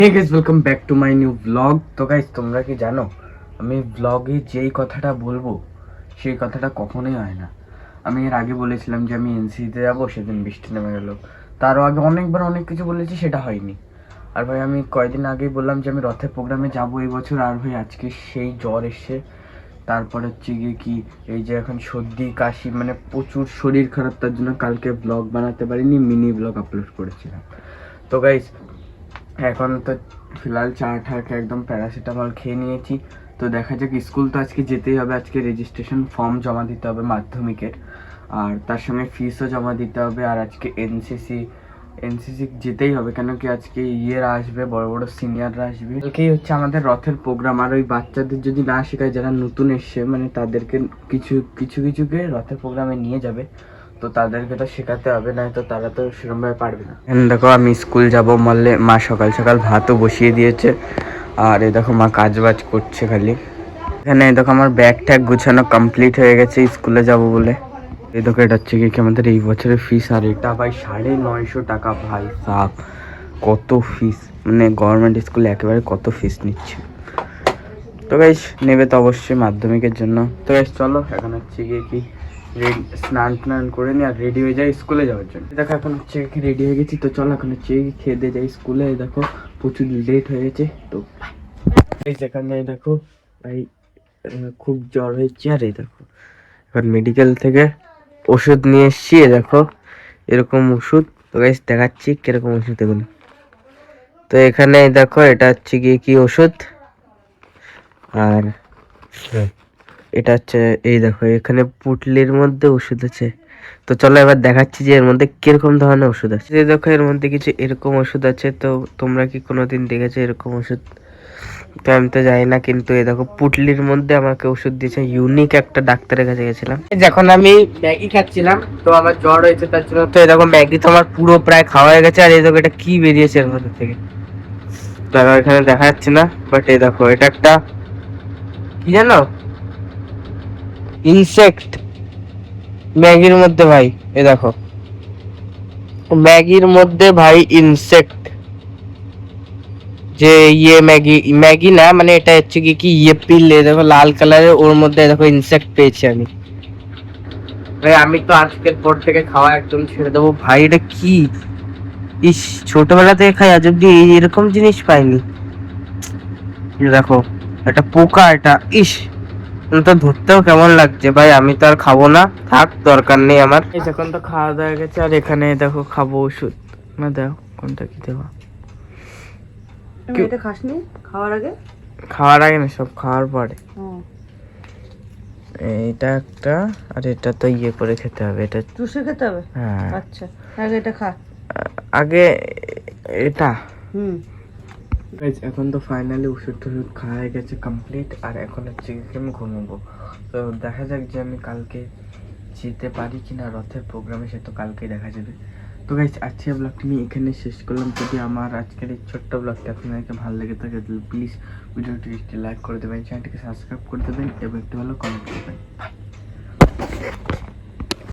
Hey guys, welcome back to my new blog. তো guys, তোমরা কি জানো আমি ব্লগে যেই কথাটা বলবো সেই কথাটা কখনোই হয় না। আমি এর আগে বলেছিলাম যে আমি এনসিতে যাবো, সেদিন বৃষ্টি নেমে গেল। তারও আগে অনেকবার অনেক কিছু বলেছি, সেটা হয়নি। আর ভাই আমি কয়েকদিন আগেই বললাম যে আমি রথের প্রোগ্রামে যাবো এই বছর, আর ভাই আজকে সেই জ্বর এসছে। তারপরে হচ্ছে গিয়ে কি, এই যে এখন সর্দি কাশি, মানে প্রচুর শরীর খারাপ, তার জন্য কালকে ব্লগ বানাতে পারিনি, মিনি ব্লগ আপলোড করেছিলাম। তো গাইস, এখন তো ফিলহাল চা ঠা খেয়ে একদম প্যারাসিটামল খেয়ে নিয়েছি। তো দেখা যাক, স্কুল তো আজকে যেতেই হবে, আজকে রেজিস্ট্রেশন ফর্ম জমা দিতে হবে মাধ্যমিকের, আর তার সঙ্গে ফিসও জমা দিতে হবে। আর আজকে এনসিসি যেতেই হবে, কেন কি আজকে ইয়েরা আসবে, বড় বড় সিনিয়ররা আসবে। কালকেই হচ্ছে আমাদের রথের প্রোগ্রাম। আর ওই বাচ্চাদের যদি না শেখায়, যারা নতুন এসছে, মানে তাদেরকে কিছুকে রথের প্রোগ্রামে নিয়ে যাবে, তো তাদেরকে তো শেখাতে হবে, না তো তারা তো সেরকমভাবে পারবে না। দেখো আমি স্কুল যাব বললে মা সকাল সকাল ভাতও বসিয়ে দিয়েছে, আর এই দেখো মা কাজ বাজ করছে খালি। এখানে দেখো আমার ব্যাগ ট্যাগ গুছানো কমপ্লিট হয়ে গেছে স্কুলে যাব বলে। এই দেখো, এটা হচ্ছে কি আমাদের এই বছরের ফিস, আর এটা ভাই 950 টাকা। ভাই সাপ, কত ফিস! মানে গভর্নমেন্ট স্কুলে একেবারে কত ফিস নিচ্ছে। তো গাইস, নেবে তো অবশ্যই মাধ্যমিকের জন্য। তো গাইস চলো, এখন হচ্ছে গিয়ে কি স্নান টান করে নি আর রেডি হয়ে যাই স্কুলে যাওয়ার জন্য। দেখো এখন হচ্ছে কি রেডি হয়ে গেছি, তো চলো এখন হচ্ছে খেয়ে দিয়ে যাই স্কুলে। দেখো প্রচুর লেট হয়ে গেছে। তো এখানে দেখো ভাই, খুব জ্বর হয়েছে। আর এই দেখো এখন মেডিকেল থেকে ওষুধ নিয়ে এসছি। দেখো এরকম ওষুধ। তো গাইস দেখাচ্ছি কিরকম ওষুধ এগুলো। তো এখানে দেখো, এটা হচ্ছে গিয়ে কি ওষুধ, আর এটা হচ্ছে এই দেখো এখানে পুটলির মধ্যে ওষুধ আছে। তো চলো এবার দেখাচ্ছি যে এর মধ্যে কিরকম ধরনের ওষুধ আছে। এই দেখো এর মধ্যে কিছু এরকম ওষুধ আছে। তো তোমরা কি কোনোদিন দেখেছো এরকম ওষুধ? তো আমি তো জানি না, কিন্তু এই দেখো পুটলির মধ্যে আমাকে ওষুধ দিয়েছে। ইউনিক একটা ডাক্তারের কাছে গেছিলাম। যখন আমি ম্যাগি খাচ্ছিলাম, তো আমার জ্বর হয়েছে, তার জন্য তো এই দেখো ম্যাগি তো আমার পুরো প্রায় খাওয়া হয়ে গেছে। আর এই দেখো এটা কি বেরিয়েছে এর মধ্যে থেকে, তো এখানে দেখা যাচ্ছে না, বাট এই দেখো এটা একটা কি জানো, ইনসেক্ট ম্যাগির মধ্যে ভাই। এ দেখো ম্যাগির মধ্যে ভাই ইনসেক্ট, যে ইয়ে ম্যাগি ম্যাগি না, মানে এটা হচ্ছে কি কি ইয়ে পিল। দেখো লাল কালারের, ওর মধ্যে দেখো ইনসেক্ট পেয়েছি আমি। ভাই আমি তো আজকের পর থেকে খাওয়া একদম ছেড়ে দেবো। ভাই এটা কি, ইস, ছোটবেলা থেকে খাই, আজ অব্দি এরকম জিনিস পাইনি। দেখো এটা পোকা, এটা ইস, তো ধরতেও কেমন লাগছে। ভাই আমি তো আর খাবো না, থাক, দরকার নেই আমার। এখন তো খাওয়া দাওয়া গেছে, আর এখানে দেখো খাবো ওষুধ। না দেখো কোনটা কি দেওয়া। এটা খাসনি খাওয়ার আগে? খাওয়ার আগে না, সব খাওয়ার পরে। এটা একটা, আর এটা তো ইয়ে করে খেতে হবে, এটা চুষে খেতে হবে। হ্যাঁ আচ্ছা, আগে এটা খা। আগে এটা। হুম। এখন তো ফাইনালি ওষুধ টষুধ খাওয়া হয়ে গেছে কমপ্লিট, আর এখন হচ্ছে কি আমি ঘুমাবো। তো দেখা যাক যে আমি কালকে যেতে পারি কিনা রথের প্রোগ্রামে, সে তো কালকেই দেখা যাবে। তো গাইস, আজকের ব্লগটি আমি এখানে শেষ করলাম। যদি আমার আজকের এই ছোট্ট ব্লগটা আপনাকে ভালো লেগে থাকে, তাহলে প্লিজ ভিডিওটি লাইক করে দেবেন, চ্যানেলটিকে সাবস্ক্রাইব করে দেবেন এবং একটু ভালো কমেন্ট করবেন।